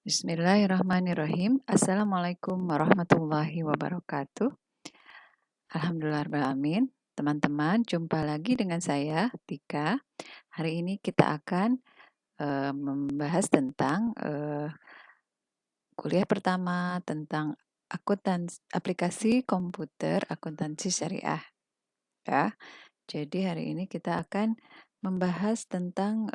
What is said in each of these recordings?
Bismillahirrahmanirrahim. Assalamualaikum warahmatullahi wabarakatuh. Alhamdulillahirrahmanirrahim. Teman-teman, jumpa lagi dengan saya, Tika. Hari ini kita akan membahas tentang kuliah pertama tentang aplikasi komputer akuntansi syariah. Ya, jadi hari ini kita akan membahas tentang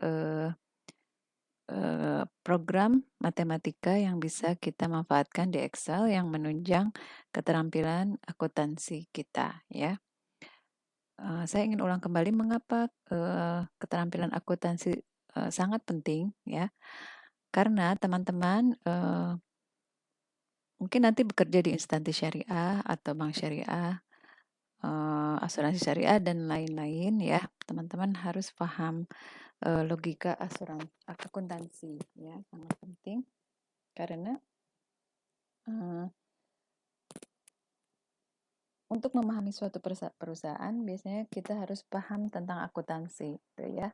program matematika yang bisa kita manfaatkan di Excel yang menunjang keterampilan akuntansi kita, ya. Saya ingin ulang kembali mengapa keterampilan akuntansi sangat penting, ya. Karena teman-teman mungkin nanti bekerja di instansi syariah atau bank syariah, asuransi syariah dan lain-lain, ya. Teman-teman harus paham logika akuntansi, ya, sangat penting karena untuk memahami suatu perusahaan, biasanya kita harus paham tentang akuntansi, gitu ya.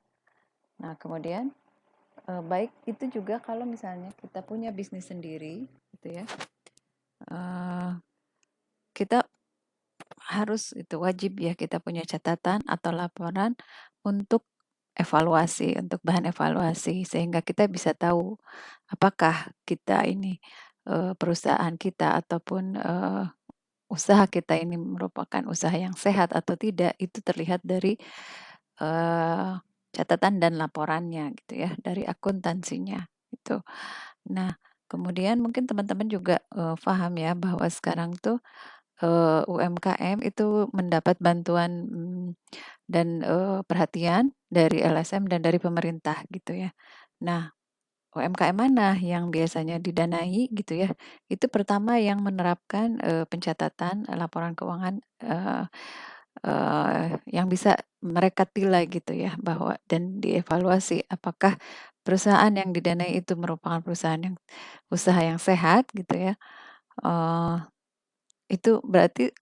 Nah, kemudian baik itu juga kalau misalnya kita punya bisnis sendiri, gitu ya. Kita harus itu wajib ya kita punya catatan atau laporan untuk evaluasi, untuk bahan evaluasi sehingga kita bisa tahu apakah kita ini perusahaan kita ataupun usaha kita ini merupakan usaha yang sehat atau tidak, itu terlihat dari catatan dan laporannya gitu ya, dari akuntansinya gitu. Nah, kemudian mungkin teman-teman juga paham ya bahwa sekarang tuh UMKM itu mendapat bantuan dan perhatian dari LSM dan dari pemerintah gitu ya. Nah, UMKM mana yang biasanya didanai gitu ya, itu pertama yang menerapkan pencatatan laporan keuangan yang bisa mereka tilai gitu ya bahwa dan dievaluasi apakah perusahaan yang didanai itu merupakan usaha yang sehat gitu ya. Itu berarti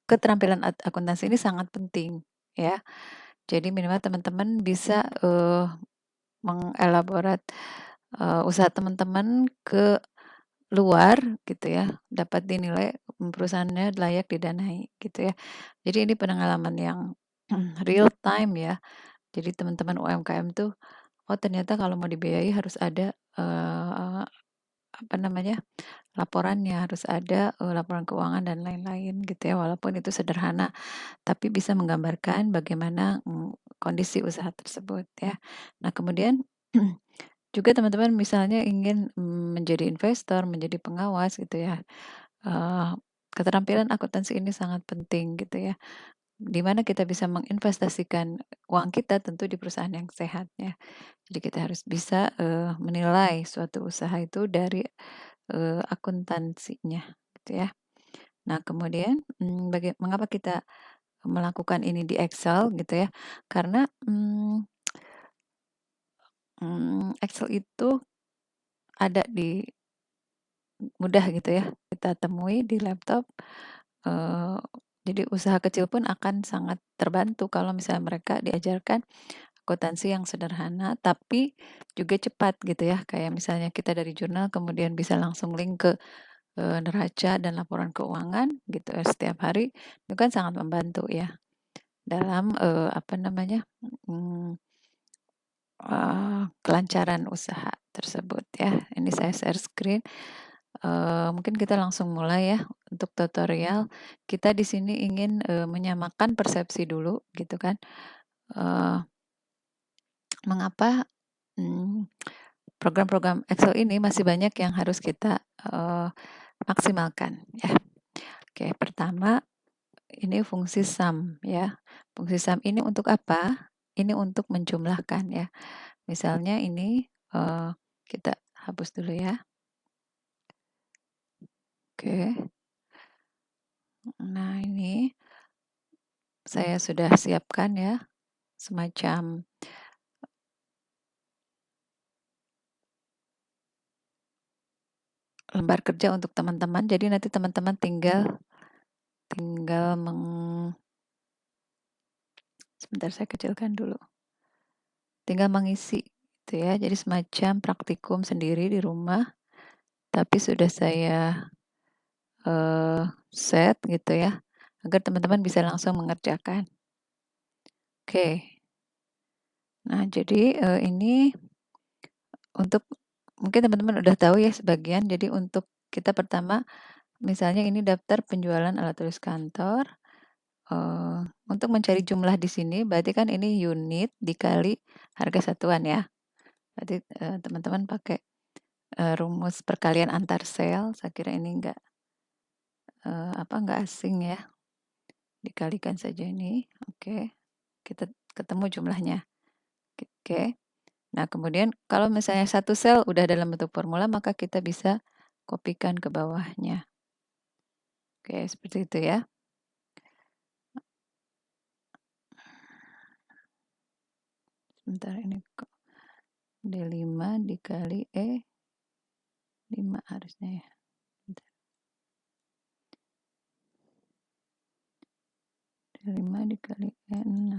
keterampilan akuntansi ini sangat penting ya. Jadi minimal teman-teman bisa mengelaborat usaha teman-teman ke luar gitu ya, dapat dinilai perusahaannya layak didanai gitu ya. Jadi ini pengalaman yang real time ya. Jadi teman-teman UMKM tuh, oh ternyata kalau mau dibiayai harus ada apa namanya laporannya, harus ada laporan keuangan dan lain-lain gitu ya. Walaupun itu sederhana, tapi bisa menggambarkan bagaimana kondisi usaha tersebut ya. Nah kemudian juga teman-teman misalnya ingin menjadi investor, menjadi pengawas gitu ya. Keterampilan akuntansi ini sangat penting gitu ya. Di mana kita bisa menginvestasikan uang kita tentu di perusahaan yang sehat ya. Jadi kita harus bisa menilai suatu usaha itu dari akuntansinya gitu ya. Nah kemudian mengapa kita melakukan ini di Excel gitu ya? Karena Excel itu ada mudah gitu ya kita temui di laptop. Eee, jadi usaha kecil pun akan sangat terbantu kalau misalnya mereka diajarkan akuntansi yang sederhana, tapi juga cepat gitu ya. Kayak misalnya kita dari jurnal kemudian bisa langsung link ke neraca dan laporan keuangan gitu ya setiap hari, itu kan sangat membantu ya dalam apa namanya, mmm, kelancaran usaha tersebut ya. Ini saya share screen. Mungkin kita langsung mulai ya untuk tutorial. Kita di sini ingin menyamakan persepsi dulu gitu kan. Eee, Mengapa program-program Excel ini masih banyak yang harus kita maksimalkan ya. Oke, pertama ini fungsi sum ya. Fungsi sum ini untuk apa? Ini untuk menjumlahkan ya. Misalnya ini kita hapus dulu ya. Oke. Nah, ini saya sudah siapkan ya semacam lembar kerja untuk teman-teman. Jadi nanti teman-teman tinggal tinggal sebentar saya kecilkan dulu. Tinggal mengisi Gitu ya. Jadi semacam praktikum sendiri di rumah, tapi sudah saya set gitu ya, agar teman-teman bisa langsung mengerjakan. Oke. Nah, jadi ini untuk mungkin teman-teman udah tahu ya sebagian. Jadi untuk kita pertama, misalnya ini daftar penjualan alat tulis kantor. Untuk mencari jumlah di sini, berarti kan ini unit dikali harga satuan ya. Berarti teman-teman pakai rumus perkalian antar sel. Saya kira ini nggak asing ya. Dikalikan saja ini. Oke. Kita ketemu jumlahnya. Oke. Nah, kemudian kalau misalnya satu sel udah dalam bentuk formula, maka kita bisa kopikan ke bawahnya. Oke, seperti itu ya. Sebentar ini kok D5 dikali E5 harusnya ya. Bentar. D5 dikali E6.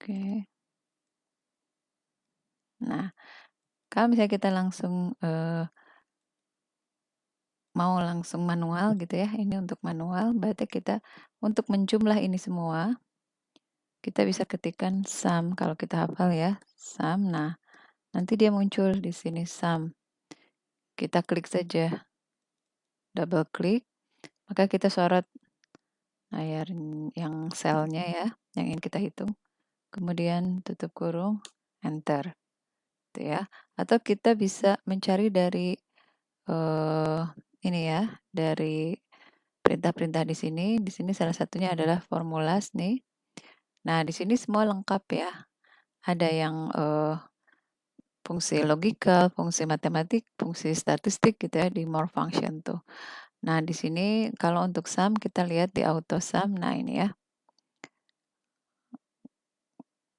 Oke. Nah, kalau misalnya kita langsung mau langsung manual gitu ya, ini untuk manual, berarti kita untuk menjumlah ini semua, kita bisa ketikkan sum, kalau kita hafal ya, sum. Nah, nanti dia muncul di sini sum. Kita klik saja, double klik, maka kita sorot layar yang selnya ya, yang ingin kita hitung. Kemudian tutup kurung, enter. Gitu ya. Atau kita bisa mencari dari ini ya, dari perintah-perintah di sini. Di sini salah satunya adalah formulas nih. Nah, di sini semua lengkap ya. Ada yang fungsi logika, fungsi matematik, fungsi statistik gitu ya di more function tuh. Nah, di sini kalau untuk sum kita lihat di auto sum. Nah, ini ya.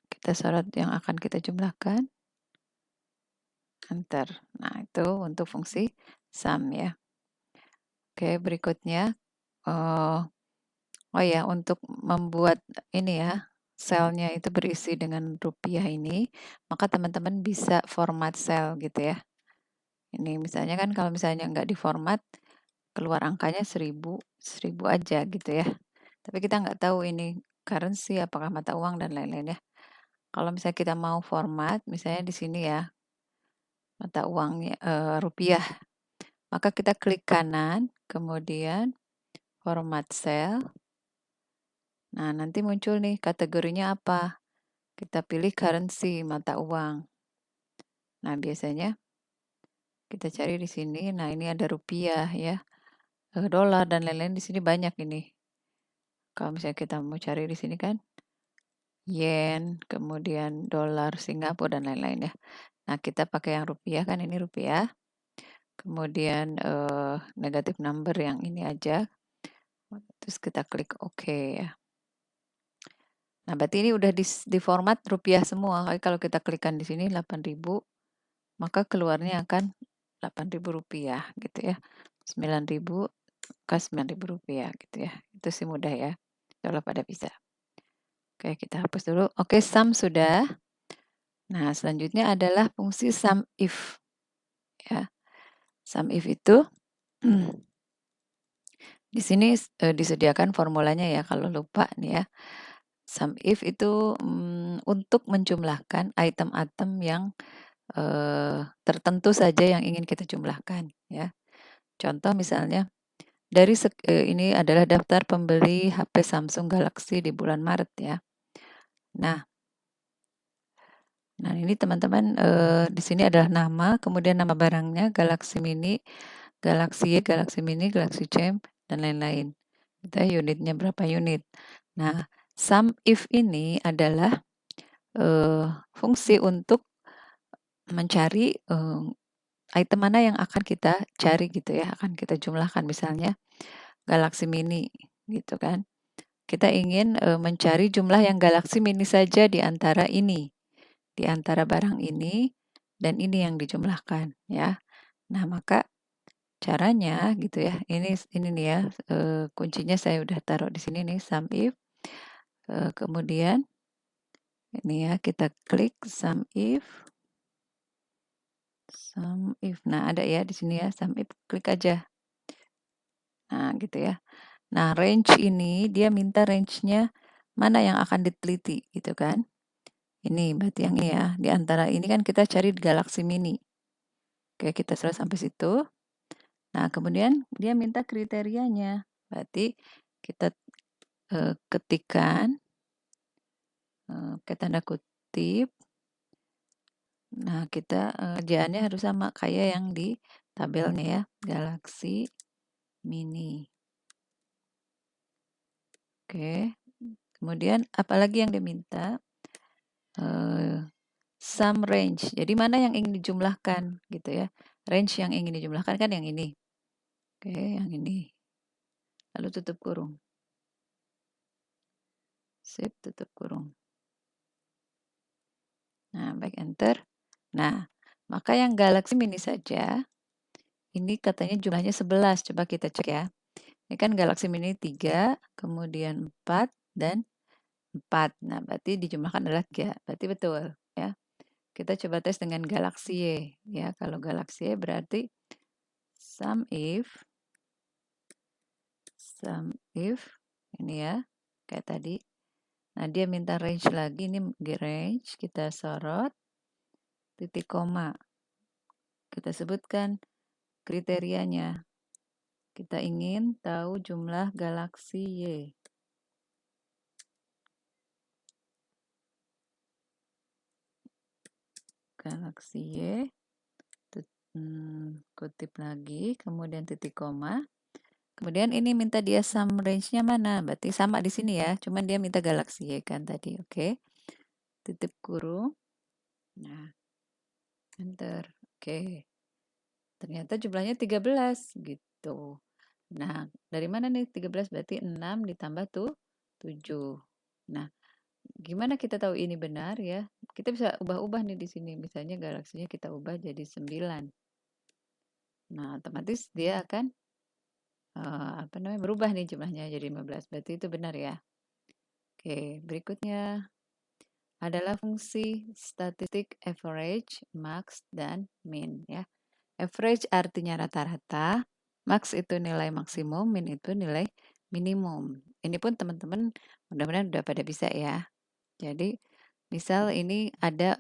Kita sorot yang akan kita jumlahkan. Enter. Nah, itu untuk fungsi sum ya. Oke, berikutnya oh ya, untuk membuat ini ya, selnya itu berisi dengan rupiah ini, maka teman-teman bisa format sel gitu ya. Ini misalnya kan kalau misalnya nggak diformat, keluar angkanya 1000, 1000 aja gitu ya. Tapi kita nggak tahu ini currency, apakah mata uang dan lain-lain ya. Kalau misalnya kita mau format, misalnya di sini ya, mata uangnya rupiah, maka kita klik kanan, kemudian format sel. Nah, nanti muncul nih kategorinya apa. Kita pilih currency, mata uang. Nah, biasanya kita cari di sini. Nah, ini ada rupiah ya, dolar dan lain-lain di sini banyak ini. Kalau misalnya kita mau cari di sini kan yen, kemudian dolar Singapura dan lain-lain ya. Nah, kita pakai yang rupiah kan ini rupiah. Kemudian negatif number yang ini aja. Terus kita klik OK ya. Nah, berarti ini udah di format rupiah semua. Kalau kita klikkan di sini 8.000, maka keluarnya akan 8.000 rupiah gitu ya. 9.000 ke 9.000 rupiah gitu ya. Itu sih mudah ya. Kalau pada bisa. Oke, kita hapus dulu. Oke, sum sudah. Nah, selanjutnya adalah fungsi sum if. Ya. Sum if itu di sini disediakan formulanya ya kalau lupa nih ya. Sum if itu untuk menjumlahkan item-item yang tertentu saja yang ingin kita jumlahkan ya. Contoh misalnya dari ini adalah daftar pembeli HP Samsung Galaxy di bulan Maret ya. Nah, ini teman-teman di sini adalah nama, kemudian nama barangnya Galaxy Mini, Galaxy Y, Galaxy Mini, Galaxy Jam dan lain-lain. Kita unitnya berapa unit. Nah, sum if ini adalah fungsi untuk mencari item mana yang akan kita cari gitu ya, akan kita jumlahkan misalnya Galaxy Mini gitu kan. Kita ingin mencari jumlah yang Galaxy Mini saja di antara ini, di antara barang ini dan ini yang dijumlahkan ya. Nah, maka caranya gitu ya, ini nih ya, kuncinya saya udah taruh di sini nih, sum if, kemudian ini ya, kita klik sum if. Nah, ada ya di sini ya, sum if, klik aja. Nah, gitu ya. Nah, range ini dia minta range-nya mana yang akan diteliti gitu kan. Ini berarti yang ini ya. Di antara ini kan kita cari Galaxy Mini. Oke, kita sudah sampai situ. Nah, kemudian dia minta kriterianya. Berarti kita ketikkan ke tanda kutip. Nah, kita kerjaannya harus sama kayak yang di tabelnya ya, Galaxy Mini. Oke. Kemudian apalagi yang diminta? Sum range. Jadi mana yang ingin dijumlahkan gitu ya. Range yang ingin dijumlahkan kan yang ini. Oke, yang ini. Lalu tutup kurung. Sip, tutup kurung. Nah, baik, enter. Nah, maka yang Galaxy Mini saja, ini katanya jumlahnya 11. Coba kita cek ya. Ini kan Galaxy Mini 3, kemudian 4, dan 4. Nah, berarti dijumlahkan adalah 3. Berarti betul ya. Kita coba tes dengan Galaxy Y. Ya, kalau Galaxy Y berarti sum if ini ya, kayak tadi. Nah, dia minta range lagi, ini di range, kita sorot, titik koma. Kita sebutkan kriterianya. Kita ingin tahu jumlah galaksi Y. Galaksi Y, kutip lagi, kemudian titik koma. Kemudian ini minta dia sum range-nya mana? Berarti sama di sini ya, cuman dia minta galaksi Y kan tadi, oke. Tutup kurung. Nah, enter. Oke. Ternyata jumlahnya 13 gitu. Nah, dari mana nih 13? Berarti 6 ditambah tuh 7. Nah, gimana kita tahu ini benar ya? Kita bisa ubah-ubah nih di sini. Misalnya galaksinya kita ubah jadi 9. Nah, otomatis dia akan berubah nih jumlahnya jadi 15. Berarti itu benar ya. Oke, berikutnya adalah fungsi statistik average, max, dan min ya. Average artinya rata-rata, max itu nilai maksimum, min itu nilai minimum. Ini pun teman-teman mudah-mudahan udah pada bisa ya. Jadi misal ini ada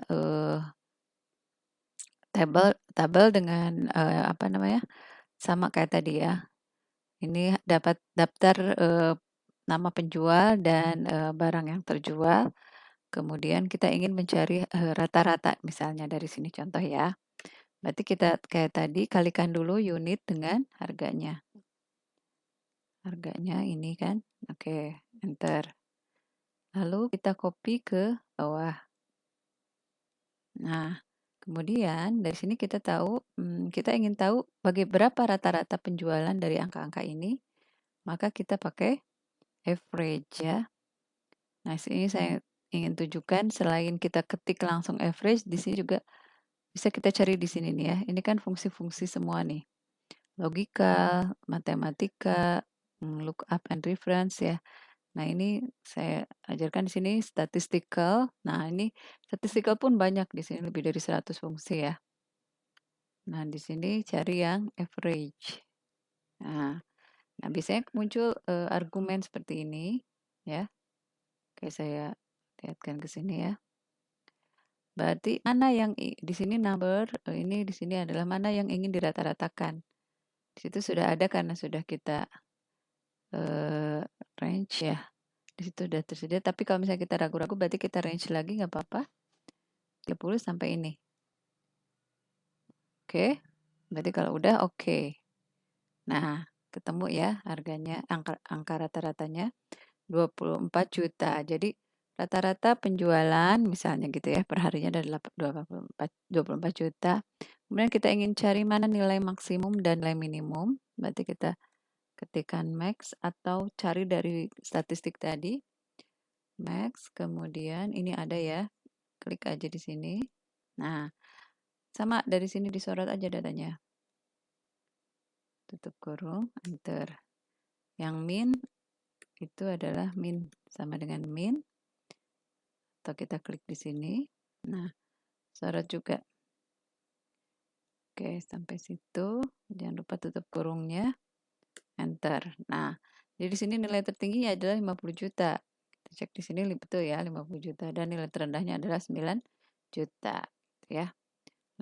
tabel dengan sama kayak tadi ya. Ini dapat daftar nama penjual dan barang yang terjual. Kemudian kita ingin mencari rata-rata misalnya dari sini contoh ya. Berarti kita kayak tadi kalikan dulu unit dengan harganya. Harganya ini kan. Oke, enter. Lalu kita copy ke bawah. Nah, kemudian dari sini kita tahu, kita ingin tahu berapa rata-rata penjualan dari angka-angka ini, maka kita pakai average ya. Nah, sini saya ingin tunjukkan selain kita ketik langsung average, di sini juga bisa kita cari di sini nih ya. Ini kan fungsi-fungsi semua nih. Logika, matematika, lookup and reference ya. Nah, ini saya ajarkan di sini statistical. Nah, ini statistical pun banyak di sini lebih dari 100 fungsi ya. Nah, di sini cari yang average. Nah, biasanya muncul argumen seperti ini ya. Oke, saya lihatkan ke sini ya. Berarti mana yang di sini number, ini di sini adalah mana yang ingin dirata-ratakan. Di situ sudah ada karena sudah kita range ya. Di situ sudah tersedia, tapi kalau misalnya kita ragu-ragu berarti kita range lagi nggak apa-apa. 30 sampai ini. Oke. Berarti kalau udah oke. Nah, ketemu ya harganya, angka rata-ratanya 24 juta. Jadi rata-rata penjualan misalnya gitu ya, per harinya ada 24 juta. Kemudian kita ingin cari mana nilai maksimum dan nilai minimum. Berarti kita ketikkan max atau cari dari statistik tadi. Max, kemudian ini ada ya. Klik aja di sini. Nah, sama dari sini disorot aja datanya. tutup kurung, enter. Yang min itu adalah min, sama dengan min, atau kita klik di sini. Nah, sorot juga. Oke, sampai situ. Jangan lupa tutup kurungnya, enter. Nah, jadi di sini nilai tertingginya adalah 50 juta. Kita cek di sini betul ya, 50 juta. Dan nilai terendahnya adalah 9 juta. Ya.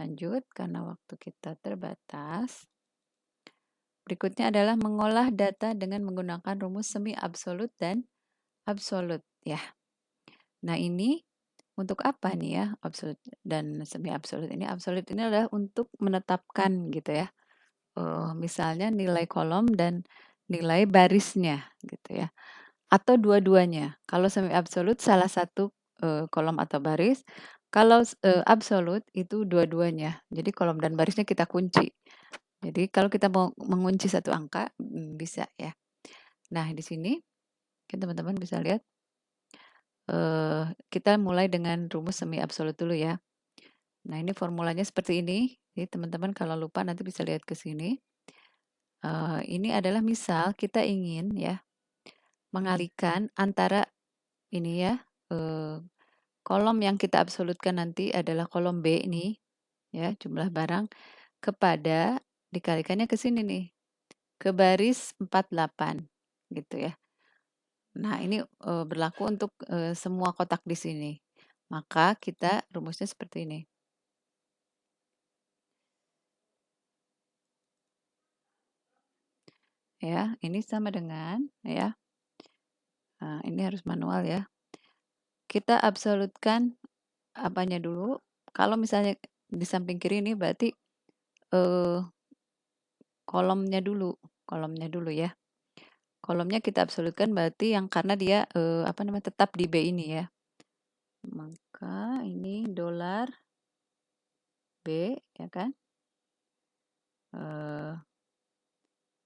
Lanjut, karena waktu kita terbatas. Berikutnya adalah mengolah data dengan menggunakan rumus semi absolut dan absolut. Ya. Nah, ini untuk apa nih ya, absolut dan semi absolut ini? Absolut ini adalah untuk menetapkan gitu ya. Misalnya nilai kolom dan nilai barisnya gitu ya. Atau dua-duanya. Kalau semi absolut salah satu kolom atau baris. Kalau absolut itu dua-duanya. Jadi kolom dan barisnya kita kunci. Jadi kalau kita mau mengunci satu angka bisa ya. Nah, di sini teman-teman bisa lihat kita mulai dengan rumus semi absolut dulu ya. Nah, ini formulanya seperti ini. Jadi teman-teman kalau lupa nanti bisa lihat ke sini. Ini adalah misal kita ingin ya mengalihkan antara ini ya, kolom yang kita absolutkan nanti adalah kolom B ini ya, jumlah barang kepada dikalikannya ke sini nih, ke baris 48 gitu ya. Nah, ini berlaku untuk semua kotak di sini. Maka kita rumusnya seperti ini. Ya, ini sama dengan ya. Nah, ini harus manual ya. Kita absolutkan apanya dulu? Kalau misalnya di samping kiri ini berarti kolomnya dulu ya. Kolomnya kita absolutkan berarti yang karena dia tetap di B ini ya. Maka ini dolar B ya kan.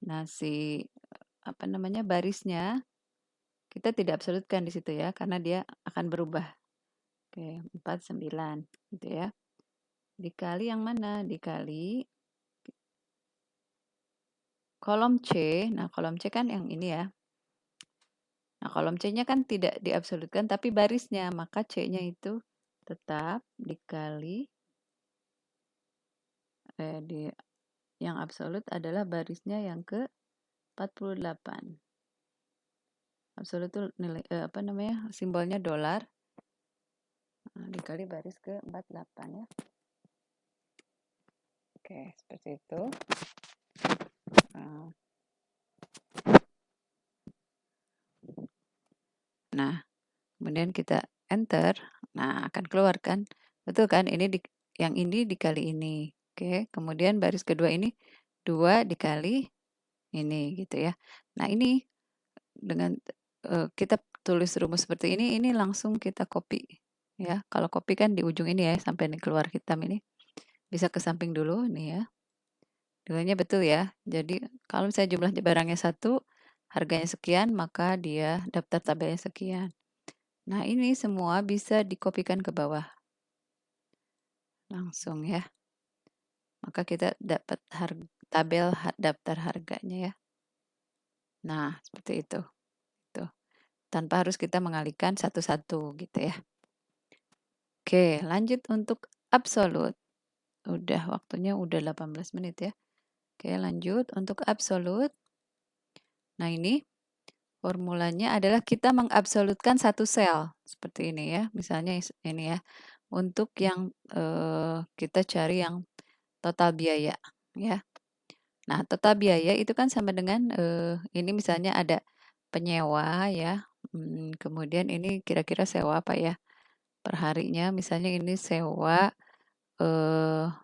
Nah, barisnya kita tidak absolutkan di situ ya karena dia akan berubah. Oke, 49 gitu ya. Dikali yang mana? Dikali kolom C. Nah, kolom C kan yang ini ya. Nah, kolom C-nya kan tidak diabsolutkan tapi barisnya, maka C-nya itu tetap dikali yang absolut adalah barisnya yang ke 48. Absolut itu nilai simbolnya dolar. Nah, dikali baris ke 48 ya. Oke, seperti itu. Nah, kemudian kita enter. Nah, akan keluarkan. Betul kan? Yang ini dikali ini. Oke, kemudian baris kedua ini 2 dikali ini gitu ya. Nah, ini dengan kita tulis rumus seperti ini langsung kita copy ya. Kalau copy kan di ujung ini ya sampai ini keluar hitam ini. Bisa ke samping dulu nih ya. Nilainya betul ya. Jadi kalau misalnya jumlah barangnya 1, harganya sekian, maka dia daftar tabelnya sekian. Nah, ini semua bisa dikopikan ke bawah. Langsung ya. Maka kita dapat tabel daftar harganya ya. Nah, seperti itu. Tuh. Tanpa harus kita mengalihkan satu-satu gitu ya. Oke, lanjut untuk absolut. Waktunya udah 18 menit ya. Oke, lanjut untuk absolut. Nah, ini formulanya adalah kita mengabsolutkan satu sel. Seperti ini ya. Misalnya ini ya. Untuk yang kita cari yang total biaya ya. Nah, total biaya itu kan sama dengan ini misalnya ada penyewa ya. Kemudian ini kira-kira sewa apa ya? Perharinya misalnya ini sewa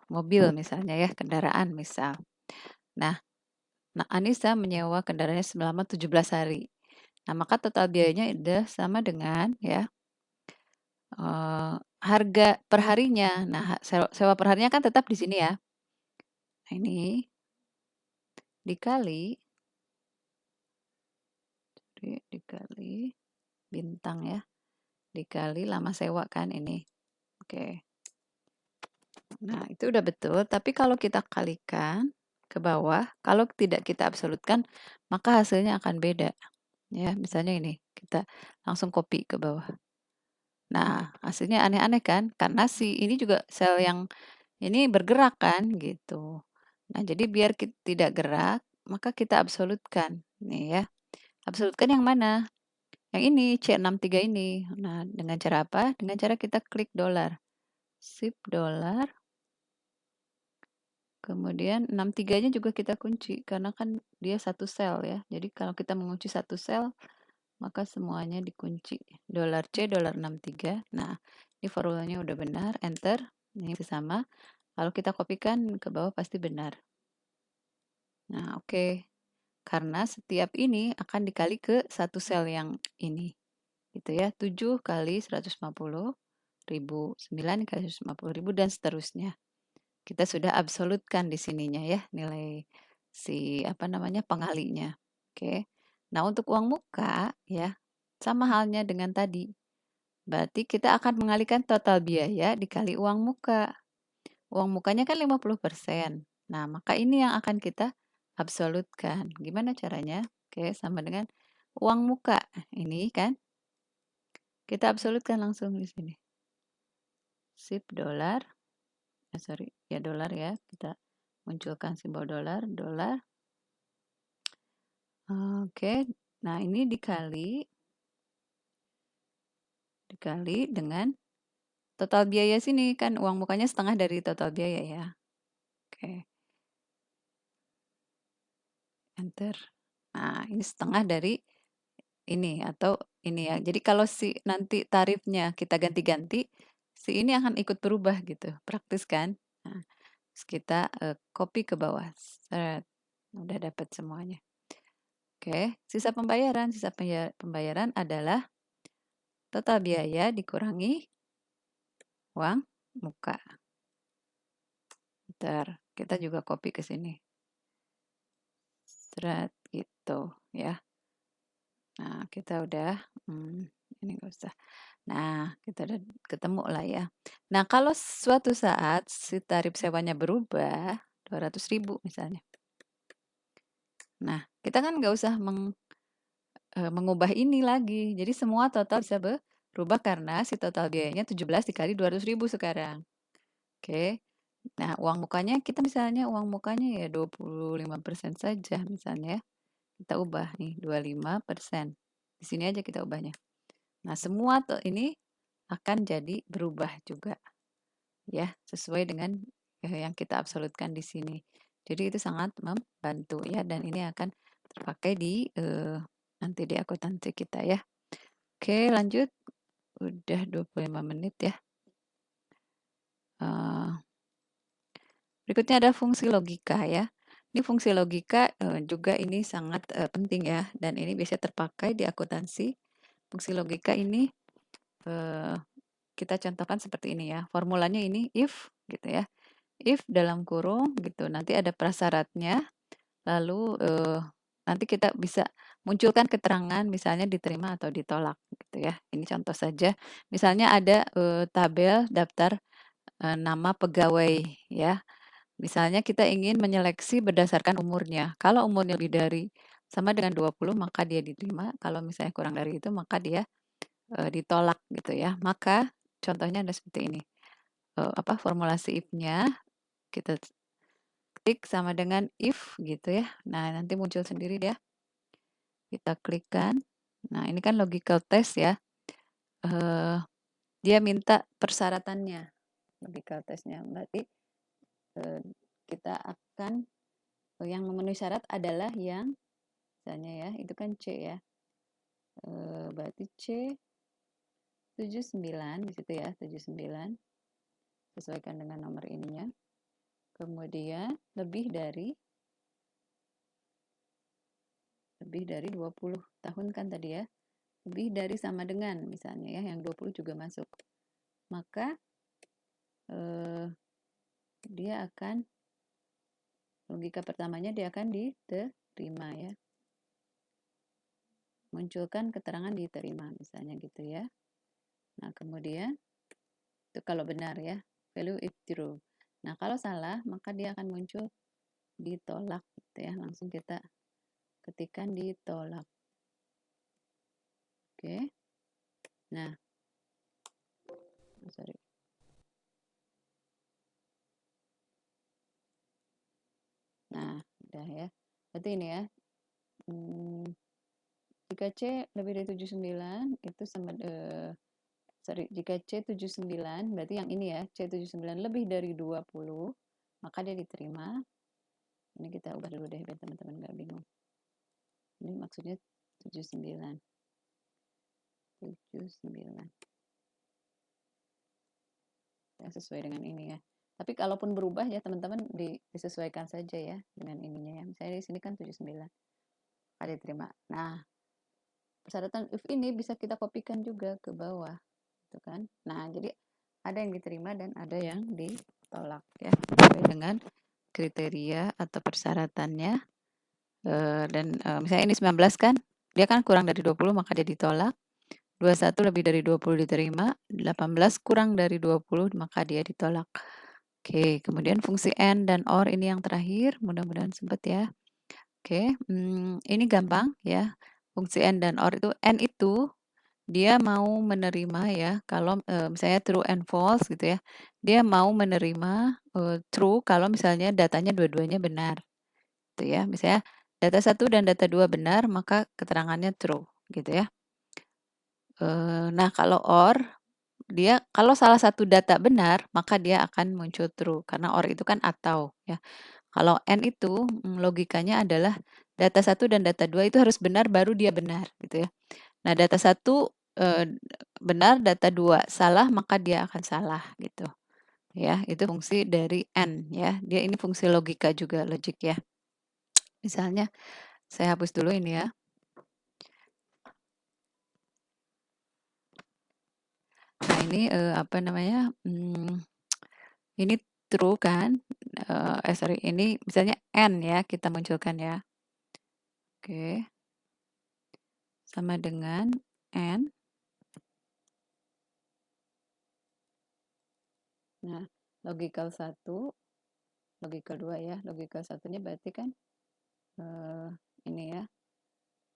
mobil misalnya ya, kendaraan misal. Nah, Anissa menyewa kendaraannya selama 17 hari. Nah, maka total biayanya udah sama dengan ya harga perharinya. Nah, sewa perharinya kan tetap di sini ya. Nah, ini dikali bintang ya. Dikali lama sewa kan ini. Oke. Nah, itu udah betul. Tapi kalau kita kalikan ke bawah, kalau tidak kita absolutkan, maka hasilnya akan beda. Ya, misalnya ini, kita langsung copy ke bawah. Nah, hasilnya aneh-aneh kan? Karena si ini juga sel yang ini bergerak kan, gitu. Nah, jadi biar tidak gerak, maka kita absolutkan. Nih ya, absolutkan yang mana? Yang ini, C63 ini. Nah, dengan cara apa? Dengan cara kita klik dolar. Shift dolar. Kemudian 63-nya juga kita kunci, karena kan dia satu sel ya. Jadi kalau kita mengunci satu sel, maka semuanya dikunci. Dolar C, dolar 63. Nah, ini formulanya udah benar, enter. Ini sama. Kalau kita kopikan ke bawah pasti benar. Nah, oke. Karena setiap ini akan dikali ke satu sel yang ini. Gitu ya, 7 kali 150.000, 9 kali 150.000, dan seterusnya. Kita sudah absolutkan di sininya ya, nilai si apa namanya pengalinya. Oke. Nah, untuk uang muka ya, sama halnya dengan tadi. Berarti kita akan mengalihkan total biaya dikali uang muka. Uang mukanya kan 50%. Nah, maka ini yang akan kita absolutkan. Gimana caranya? Oke, sama dengan uang muka. Ini kan kita absolutkan langsung di sini. Shift dolar. Sorry, ya dolar ya. Kita munculkan simbol dolar, dolar. Oke. Nah, ini dikali dengan total biaya sini kan uang mukanya setengah dari total biaya ya. Oke. Enter. Nah, ini setengah dari ini atau ini ya. Jadi kalau si nanti tarifnya kita ganti-ganti, si ini akan ikut berubah gitu. Praktis kan? Nah, terus kita copy ke bawah. Seret. Udah dapat semuanya. Oke, sisa pembayaran. Sisa pembayaran adalah total biaya dikurangi uang muka. Bentar, kita juga copy ke sini. Seret gitu ya. Nah, kita udah ini enggak usah. Nah, kita udah ketemu lah ya. Nah, kalau suatu saat si tarif sewanya berubah 200.000 misalnya. Nah, kita kan nggak usah mengubah ini lagi. Jadi semua total bisa berubah karena si total biayanya 17 dikali 200.000 sekarang. Oke. Nah, uang mukanya kita misalnya uang mukanya ya 25% saja misalnya. Kita ubah nih 25%. Di sini aja kita ubahnya. Nah, semua ini akan jadi berubah juga. Ya, sesuai dengan yang kita absolutkan di sini. Jadi itu sangat membantu ya, dan ini akan terpakai di nanti di akuntansi kita ya. Oke, lanjut. Udah 25 menit ya. Berikutnya ada fungsi logika ya. Ini fungsi logika juga ini sangat penting ya, dan ini bisa terpakai di akuntansi. Fungsi logika ini kita contohkan seperti ini ya. Formulanya ini if gitu ya. If dalam kurung gitu. Nanti ada prasyaratnya. Lalu nanti kita bisa munculkan keterangan misalnya diterima atau ditolak gitu ya. Ini contoh saja. Misalnya ada tabel daftar nama pegawai ya. Misalnya kita ingin menyeleksi berdasarkan umurnya. Kalau umurnya lebih dari sama dengan 20 maka dia diterima. Kalau misalnya kurang dari itu maka dia ditolak gitu ya. Maka contohnya ada seperti ini. Formulasi if-nya kita klik sama dengan if gitu ya. Nah, nanti muncul sendiri dia. Kita klikkan. Nah, ini kan logical test ya. Dia minta persyaratannya. Logical testnya. Berarti kita akan yang memenuhi syarat adalah yang misalnya ya, itu kan C ya. Berarti C 79 di situ ya, 79. Sesuaikan dengan nomor ininya. Kemudian lebih dari 20 tahun kan tadi ya. Lebih dari sama dengan misalnya ya, yang 20 juga masuk. Maka dia akan logika pertamanya dia akan diterima ya. Munculkan keterangan diterima misalnya gitu ya. Nah, kemudian itu kalau benar ya, value if true. Nah, kalau salah maka dia akan muncul ditolak gitu ya. Langsung kita ketikkan ditolak. Oke. Nah, sorry. Nah, udah ya. Berarti ini ya. Jika C lebih dari 79 itu sama sorry, jika C 79 berarti yang ini ya, C 79 lebih dari 20, maka dia diterima. Ini kita ubah dulu deh biar teman-teman nggak bingung. Ini maksudnya 79. 79. Ya, sesuai dengan ini ya. Tapi kalaupun berubah ya teman-teman disesuaikan saja ya dengan ininya ya. Misalnya di sini kan 79. Maka diterima. Nah, persyaratan if ini bisa kita kopikan juga ke bawah. Gitu kan. Nah, jadi ada yang diterima dan ada yang ditolak ya. Sesuai dengan kriteria atau persyaratannya. Dan misalnya ini 19 kan, dia kan kurang dari 20 maka dia ditolak. 21 lebih dari 20 diterima, 18 kurang dari 20 maka dia ditolak. Oke, kemudian fungsi AND dan OR ini yang terakhir, mudah-mudahan sempat ya. Oke, ini gampang ya. Fungsi AND dan OR itu, AND itu dia mau menerima ya, kalau misalnya true and false gitu ya, dia mau menerima true kalau misalnya datanya dua-duanya benar. Gitu ya, misalnya data 1 dan data 2 benar, maka keterangannya true gitu ya. Nah, kalau OR dia kalau salah satu data benar, maka dia akan muncul true karena OR itu kan atau ya. Kalau AND itu logikanya adalah data 1 dan data 2 itu harus benar baru dia benar gitu ya. Nah, data 1 benar, data 2 salah, maka dia akan salah gitu. Ya, itu fungsi dari AND ya. Dia ini fungsi logika juga, logik ya. Misalnya saya hapus dulu ini ya. Nah, ini apa namanya? Ini true kan? Sorry, ini misalnya N ya, kita munculkan ya. Oke. Sama dengan N. Nah, logical 1, logical 2 ya. Logical 1-nya berarti kan ini ya.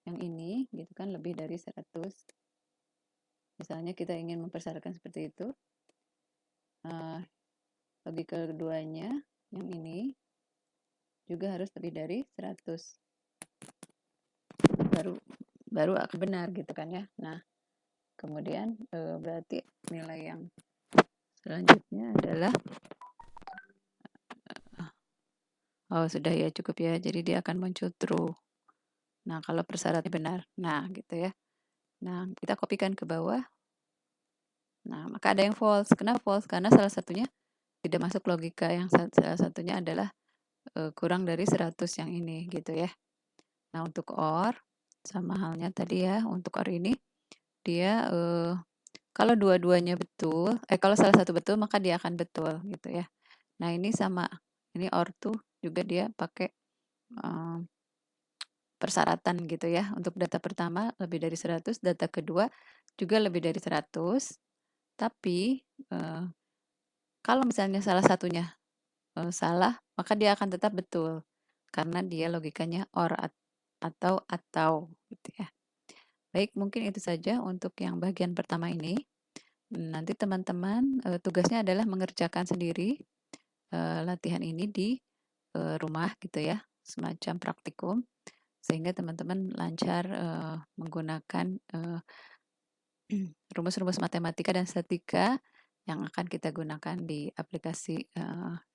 Yang ini gitu kan lebih dari 100. Misalnya kita ingin mempersyaratkan seperti itu. Logical keduanya yang ini juga harus lebih dari 100. Baru akan benar gitu kan ya. Nah, kemudian berarti nilai yang selanjutnya adalah oh sudah ya cukup ya. Jadi dia akan muncul true. Nah, kalau persyaratnya benar. Nah, gitu ya. Nah, kita kopikan ke bawah. Nah, maka ada yang false. Kenapa false? Karena salah satunya tidak masuk logika. Yang salah satunya adalah kurang dari 100 yang ini gitu ya. Nah, untuk OR sama halnya tadi ya. Untuk OR ini dia kalau dua-duanya betul, kalau salah satu betul maka dia akan betul gitu ya. Nah, ini sama. Ini OR tuh juga dia pakai persyaratan gitu ya. Untuk data pertama lebih dari 100, data kedua juga lebih dari 100. Tapi kalau misalnya salah satunya salah, maka dia akan tetap betul. Karena dia logikanya OR atau gitu ya. Baik, mungkin itu saja untuk yang bagian pertama ini. Nanti teman-teman tugasnya adalah mengerjakan sendiri latihan ini di rumah gitu ya, semacam praktikum sehingga teman-teman lancar menggunakan rumus-rumus matematika dan statistika yang akan kita gunakan di aplikasi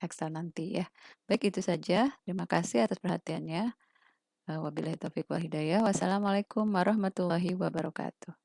Excel nanti ya. Baik, itu saja. Terima kasih atas perhatiannya. Wabillahi taufiq wal hidayah. Wassalamualaikum warahmatullahi wabarakatuh.